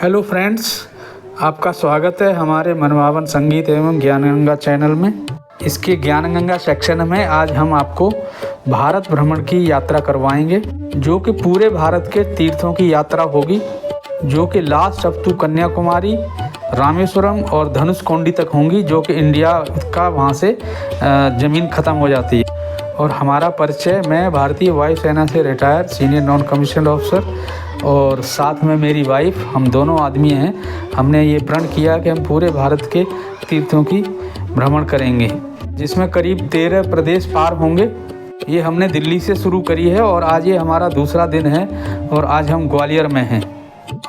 Hello friends, आपका स्वागत है हमारे मनभावन संगीत एवं ज्ञान गंगा चैनल में। इसके ज्ञान गंगा सेक्शन में आज हम आपको भारत भ्रमण की यात्रा करवाएंगे, जो कि पूरे भारत के तीर्थों की यात्रा होगी, जो कि last up to Kanyakumari, Rameswaram और धनुषकोडी तक होंगी, जो कि इंडिया का वहाँ से ज़मीन ख़त्म हो जाती है। और हमारा परिचय, मैं भारतीय वायुसेना से retire senior non commissioned officer और साथ में मेरी वाइफ, हम दोनों आदमी हैं। हमने ये प्रण किया कि हम पूरे भारत के तीर्थों की भ्रमण करेंगे, जिसमें करीब 13 प्रदेश पार होंगे। ये हमने दिल्ली से शुरू करी है और आज ये हमारा दूसरा दिन है और आज हम ग्वालियर में हैं।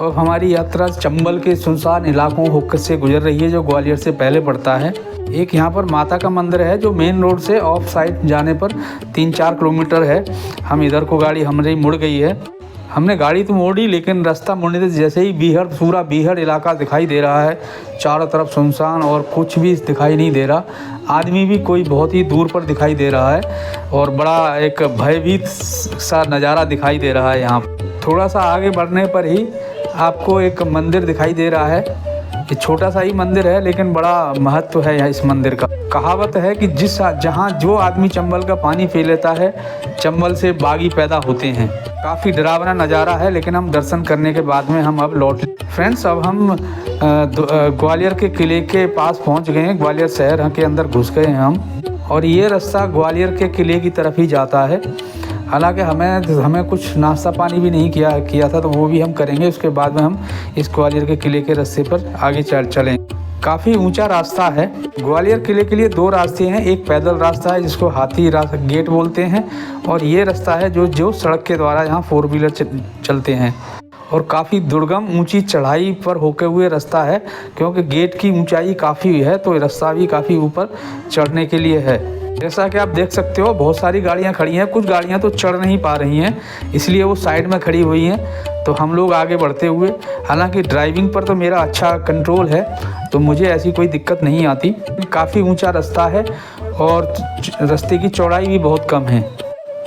और हमारी यात्रा चंबल के सुनसान इलाकों होकर से गुजर रही है, जो ग्वालियर से पहले पड़ता है। एक यहाँ पर माता का मंदिर है, जो मेन रोड से ऑफ साइड जाने पर 3-4 किलोमीटर है। हम इधर को गाड़ी हमारी मुड़ गई है। हमने गाड़ी तो मोड़ी, लेकिन रास्ता मुड़ने से जैसे ही पूरा बीहड़ इलाका दिखाई दे रहा है, चारों तरफ सुनसान और कुछ भी दिखाई नहीं दे रहा। आदमी भी कोई बहुत ही दूर पर दिखाई दे रहा है और बड़ा एक भयभीत सा नज़ारा दिखाई दे रहा है। यहाँ थोड़ा सा आगे बढ़ने पर ही आपको एक मंदिर दिखाई दे रहा है। ये छोटा सा ही मंदिर है, लेकिन बड़ा महत्व है इस मंदिर का। कहावत है कि जहाँ जो आदमी चंबल का पानी पी लेता है, चंबल से बागी पैदा होते हैं। काफ़ी डरावना नज़ारा है, लेकिन हम दर्शन करने के बाद में हम अब लौट। फ्रेंड्स, अब हम ग्वालियर के किले के पास पहुंच गए हैं। ग्वालियर शहर के अंदर घुस गए हैं हम, और ये रास्ता ग्वालियर के किले की तरफ ही जाता है। हालांकि हमें कुछ नाश्ता पानी भी नहीं किया था, तो वो भी हम करेंगे। उसके बाद में हम इस ग्वालियर के किले के रास्ते पर आगे चलें। काफ़ी ऊंचा रास्ता है। ग्वालियर किले के लिए 2 रास्ते हैं। एक पैदल रास्ता है, जिसको हाथी गेट बोलते हैं, और ये रास्ता है जो सड़क के द्वारा यहाँ 4 व्हीलर चलते हैं। और काफ़ी दुर्गम ऊंची चढ़ाई पर होके हुए रास्ता है, क्योंकि गेट की ऊंचाई काफ़ी है, तो रास्ता भी काफ़ी ऊपर चढ़ने के लिए है। जैसा कि आप देख सकते हो, बहुत सारी गाड़ियां खड़ी हैं। कुछ गाड़ियां तो चढ़ नहीं पा रही हैं, इसलिए वो साइड में खड़ी हुई हैं। तो हम लोग आगे बढ़ते हुए, हालांकि ड्राइविंग पर तो मेरा अच्छा कंट्रोल है, तो मुझे ऐसी कोई दिक्कत नहीं आती। काफ़ी ऊंचा रास्ता है और रास्ते की चौड़ाई भी बहुत कम है,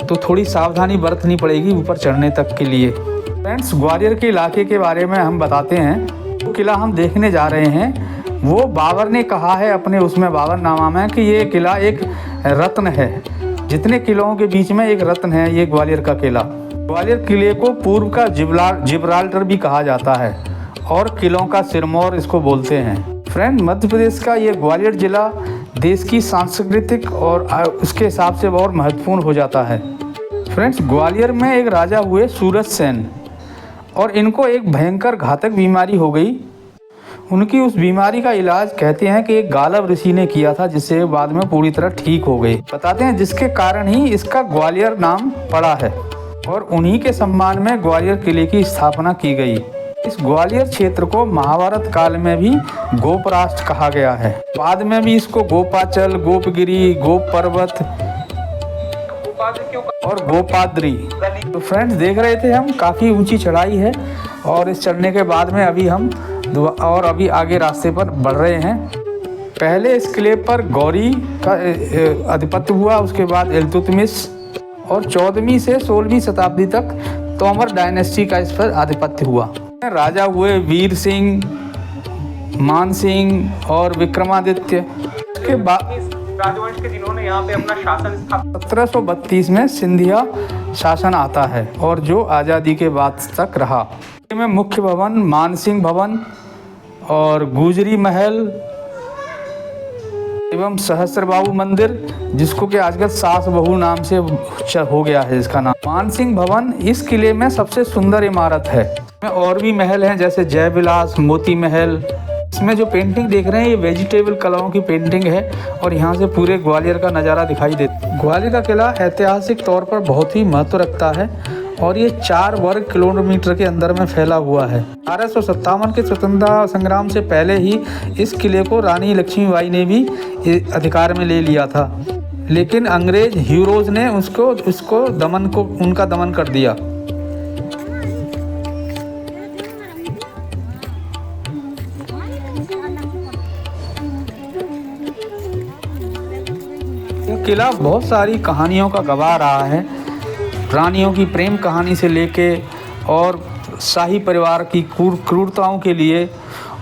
तो थोड़ी सावधानी बरतनी पड़ेगी ऊपर चढ़ने तक के लिए। फ्रेंड्स, ग्वालियर के इलाके के बारे में हम बताते हैं। जो किला हम देखने जा रहे हैं, वो बाबर ने कहा है अपने उसमें बाबरनामा में कि ये किला एक रत्न है। जितने किलों के बीच में एक रत्न है ये ग्वालियर का किला। ग्वालियर किले को पूर्व का जिब्राल्टर भी कहा जाता है, और किलों का सिरमौर इसको बोलते हैं। फ्रेंड, मध्य प्रदेश का ये ग्वालियर जिला देश की सांस्कृतिक और उसके हिसाब से बहुत महत्वपूर्ण हो जाता है। फ्रेंड्स, ग्वालियर में एक राजा हुए सूरज सेन, और इनको एक भयंकर घातक बीमारी हो गई। उनकी उस बीमारी का इलाज कहते हैं कि एक गालब ऋषि ने किया था, जिससे बाद में पूरी तरह ठीक हो गए। बताते हैं जिसके कारण ही इसका ग्वालियर नाम पड़ा है, और उन्हीं के सम्मान में ग्वालियर किले की स्थापना की गई। इस ग्वालियर क्षेत्र को महाभारत काल में भी गोप राष्ट्र कहा गया है। बाद में भी इसको गोपाचल, गोपगिरी, गोप पर्वत और गोपाद्री। तो फ्रेंड्स, देख रहे थे हम, काफ़ी ऊंची चढ़ाई है, और इस चढ़ने के बाद में अभी आगे रास्ते पर बढ़ रहे हैं। पहले इस किले पर गौरी का आधिपत्य हुआ, उसके बाद इल्तुतमिश, और 14वीं से 16वीं शताब्दी तक तोमर डायनेस्टी का इस पर आधिपत्य हुआ। राजा हुए वीर सिंह, मान सिंह और विक्रमादित्य। उसके बाद राजवंश के जिन्होंने यहाँ पे अपना शासन स्थापित 1732 में सिंधिया शासन आता है, और जो आज़ादी के बाद तक रहा। में मुख्य भवन मानसिंह भवन और गुजरी महल एवं सहस्त्रबाहु मंदिर, जिसको कि आजकल सास बहू नाम से हो गया है इसका नाम। मानसिंह भवन इस किले में सबसे सुंदर इमारत है। इसमें और भी महल हैं, जैसे जय विलास, मोती महल। इसमें जो पेंटिंग देख रहे हैं, ये वेजिटेबल कलाओं की पेंटिंग है, और यहाँ से पूरे ग्वालियर का नज़ारा दिखाई देता है। ग्वालियर का किला ऐतिहासिक तौर पर बहुत ही महत्व रखता है, और ये 4 वर्ग किलोमीटर के अंदर में फैला हुआ है। 1857 के स्वतंत्रता संग्राम से पहले ही इस किले को रानी लक्ष्मीबाई ने भी अधिकार में ले लिया था, लेकिन अंग्रेज हीरोज ने उनका दमन कर दिया। यह किला बहुत सारी कहानियों का गवाह रहा है। रानियों की प्रेम कहानी से लेके और शाही परिवार की क्रूरताओं के लिए,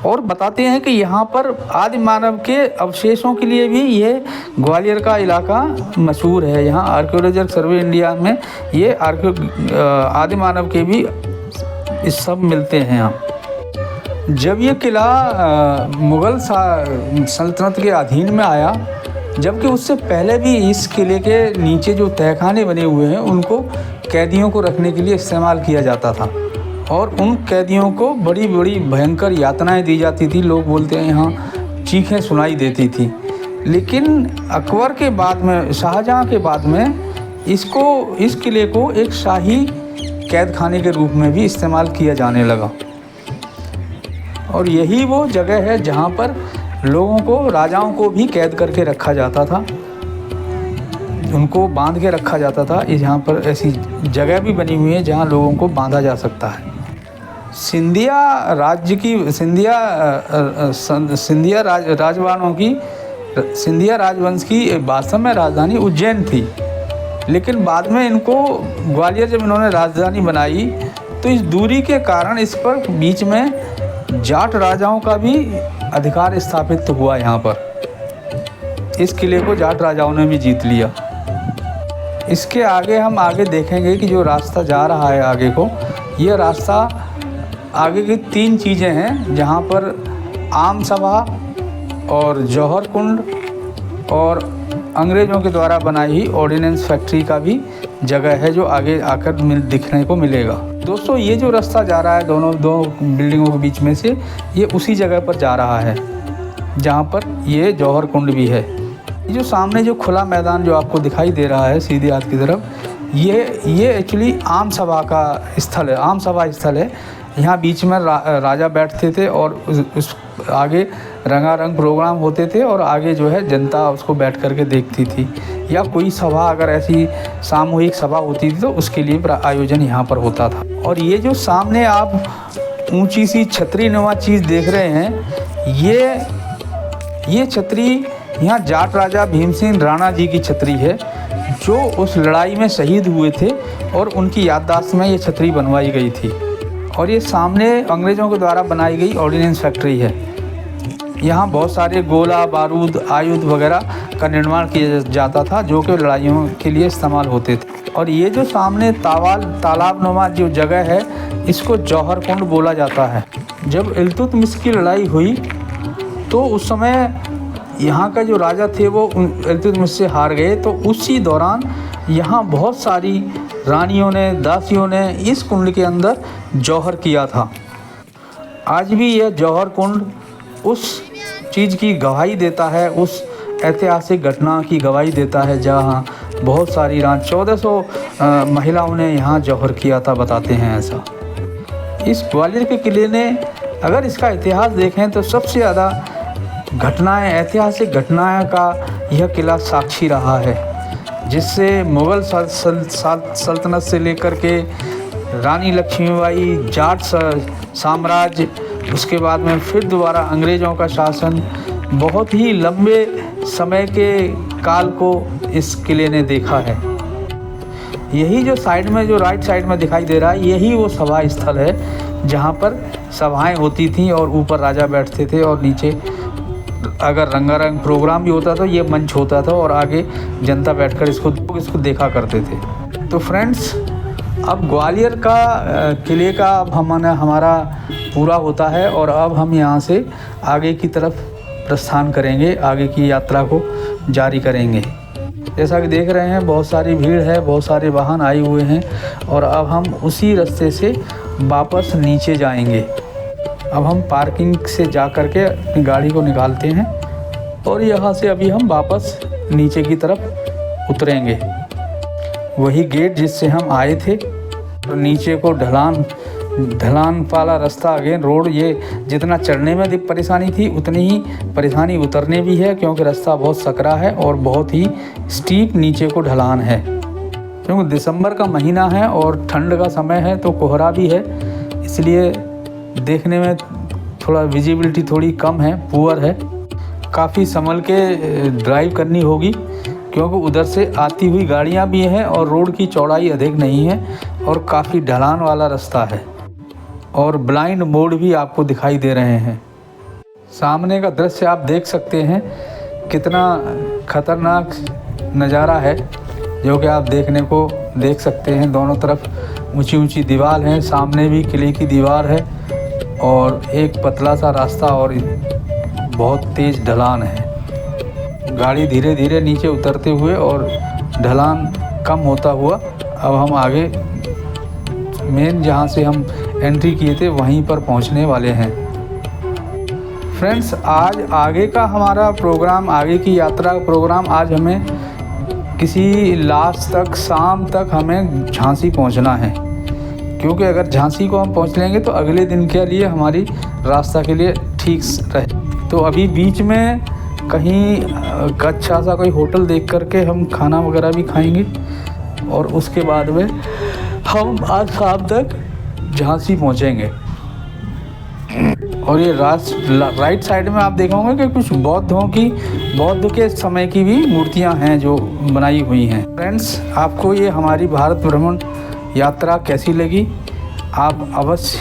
और बताते हैं कि यहाँ पर आदि मानव के अवशेषों के लिए भी ये ग्वालियर का इलाका मशहूर है। यहाँ आर्कियोलॉजिकल सर्वे इंडिया में ये आदि मानव के भी इस सब मिलते हैं यहाँ। जब ये किला मुग़ल सल्तनत के अधीन में आया, जबकि उससे पहले भी इस किले के नीचे जो तहखाने बने हुए हैं उनको कैदियों को रखने के लिए इस्तेमाल किया जाता था, और उन कैदियों को बड़ी बड़ी भयंकर यातनाएं दी जाती थी। लोग बोलते हैं यहाँ चीखें सुनाई देती थी। लेकिन अकबर के बाद में, शाहजहाँ के बाद में इस किले को एक शाही कैद खाने के रूप में भी इस्तेमाल किया जाने लगा, और यही वो जगह है जहाँ पर लोगों को, राजाओं को भी कैद करके रखा जाता था, उनको बांध के रखा जाता था। यहाँ पर ऐसी जगह भी बनी हुई है जहाँ लोगों को बांधा जा सकता है। सिंधिया राजवंश की वास्तव में राजधानी उज्जैन थी, लेकिन बाद में इनको ग्वालियर जब इन्होंने राजधानी बनाई तो इस दूरी के कारण इस पर बीच में जाट राजाओं का भी अधिकार स्थापित हुआ। यहाँ पर इस किले को जाट राजाओं ने भी जीत लिया। इसके आगे हम देखेंगे कि जो रास्ता जा रहा है आगे को, ये रास्ता आगे की 3 चीज़ें हैं जहाँ पर आम सभा और जौहर कुंड और अंग्रेज़ों के द्वारा बनाई हुई ऑर्डिनेंस फैक्ट्री का भी जगह है, जो आगे आकर दिखने को मिलेगा। दोस्तों, ये जो रास्ता जा रहा है दो बिल्डिंगों के बीच में से, ये उसी जगह पर जा रहा है जहाँ पर ये जौहर कुंड भी है। जो सामने जो खुला मैदान जो आपको दिखाई दे रहा है सीधे हाथ की तरफ, ये एक्चुअली आम सभा का स्थल है, आम सभा स्थल है। यहाँ बीच में राजा बैठते थे और उस आगे रंगारंग प्रोग्राम होते थे, और आगे जो है जनता उसको बैठ करके देखती थी, या कोई सभा अगर ऐसी सामूहिक सभा होती थी तो उसके लिए आयोजन यहाँ पर होता था। और ये जो सामने आप ऊंची सी छतरी नुमा चीज़ देख रहे हैं, ये छतरी यहाँ जाट राजा भीमसेन राणा जी की छतरी है, जो उस लड़ाई में शहीद हुए थे, और उनकी याददाश्त में ये छतरी बनवाई गई थी। और ये सामने अंग्रेज़ों के द्वारा बनाई गई ऑर्डिनेंस फैक्ट्री है। यहाँ बहुत सारे गोला बारूद आयुध वगैरह का निर्माण किया जाता था, जो कि लड़ाइयों के लिए इस्तेमाल होते थे। और ये जो सामने तालाब नुमा जो जगह है, इसको जौहर कुंड बोला जाता है। जब इल्तुतमिश की लड़ाई हुई तो उस समय यहाँ का जो राजा थे वो इल्तुतमिश से हार गए, तो उसी दौरान यहाँ बहुत सारी रानियों ने, दासियों ने इस कुंड के अंदर जौहर किया था। आज भी यह जौहर कुंड उस चीज़ की गवाही देता है, उस ऐतिहासिक घटना की गवाही देता है जहाँ बहुत सारी 1400 महिलाओं ने यहाँ जौहर किया था, बताते हैं ऐसा। इस ग्वालियर के किले ने अगर इसका इतिहास देखें तो सबसे ज़्यादा घटनाएं, ऐतिहासिक घटनाएं का यह किला साक्षी रहा है, जिससे मुग़ल सल्तनत से लेकर के रानी लक्ष्मीबाई, जाट साम्राज्य, उसके बाद में फिर दोबारा अंग्रेज़ों का शासन, बहुत ही लंबे समय के काल को इस किले ने देखा है। यही जो साइड में, जो राइट साइड में दिखाई दे रहा है, यही वो सभा स्थल है जहाँ पर सभाएं होती थीं और ऊपर राजा बैठते थे, और नीचे अगर रंगारंग प्रोग्राम भी होता तो ये मंच होता था, और आगे जनता बैठकर इसको देखा करते थे। तो फ्रेंड्स, अब ग्वालियर का किले का अब हमारा पूरा होता है, और अब हम यहाँ से आगे की तरफ प्रस्थान करेंगे, आगे की यात्रा को जारी करेंगे। जैसा कि देख रहे हैं बहुत सारी भीड़ है, बहुत सारे वाहन आए हुए हैं, और अब हम उसी रास्ते से वापस नीचे जाएंगे। अब हम पार्किंग से जा कर के अपनी गाड़ी को निकालते हैं, और यहाँ से अभी हम वापस नीचे की तरफ उतरेंगे। वही गेट जिससे हम आए थे, तो नीचे को ढलान वाला रास्ता, अगेन रोड। ये जितना चढ़ने में परेशानी थी उतनी ही परेशानी उतरने भी है, क्योंकि रास्ता बहुत सकरा है और बहुत ही स्टीप नीचे को ढलान है। क्योंकि दिसंबर का महीना है और ठंड का समय है, तो कोहरा भी है, इसलिए देखने में थोड़ा विजिबिलिटी थोड़ी कम है, पुअर है। काफ़ी संभल के ड्राइव करनी होगी, क्योंकि उधर से आती हुई गाड़ियां भी हैं और रोड की चौड़ाई अधिक नहीं है और काफ़ी ढलान वाला रास्ता है। और ब्लाइंड मोड भी आपको दिखाई दे रहे हैं। सामने का दृश्य आप देख सकते हैं, कितना खतरनाक नज़ारा है जो कि आप देखने को देख सकते हैं। दोनों तरफ ऊंची ऊंची दीवार हैं, सामने भी किले की दीवार है और एक पतला सा रास्ता और बहुत तेज़ ढलान है। गाड़ी धीरे धीरे नीचे उतरते हुए और ढलान कम होता हुआ अब हम आगे मेन जहाँ से हम एंट्री किए थे वहीं पर पहुँचने वाले हैं। फ्रेंड्स, आज आगे का हमारा प्रोग्राम, आगे की यात्रा का प्रोग्राम, आज हमें किसी लास्ट तक, शाम तक हमें झांसी पहुंचना है, क्योंकि अगर झांसी को हम पहुंच लेंगे तो अगले दिन के लिए हमारी रास्ता के लिए ठीक रहे। तो अभी बीच में कहीं अच्छा सा कोई होटल देख करके हम खाना वगैरह भी खाएंगे और उसके बाद में हम आज शाम तक झांसी पहुंचेंगे। और ये राइट साइड में आप देखोगे कि कुछ बौद्ध के समय की भी मूर्तियां हैं जो बनाई हुई हैं। फ्रेंड्स, आपको ये हमारी भारत भ्रमण यात्रा कैसी लगी, आप अवश्य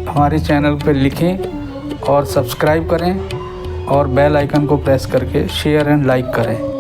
हमारे चैनल पर लिखें और सब्सक्राइब करें और बेल आइकन को प्रेस करके शेयर एंड लाइक करें।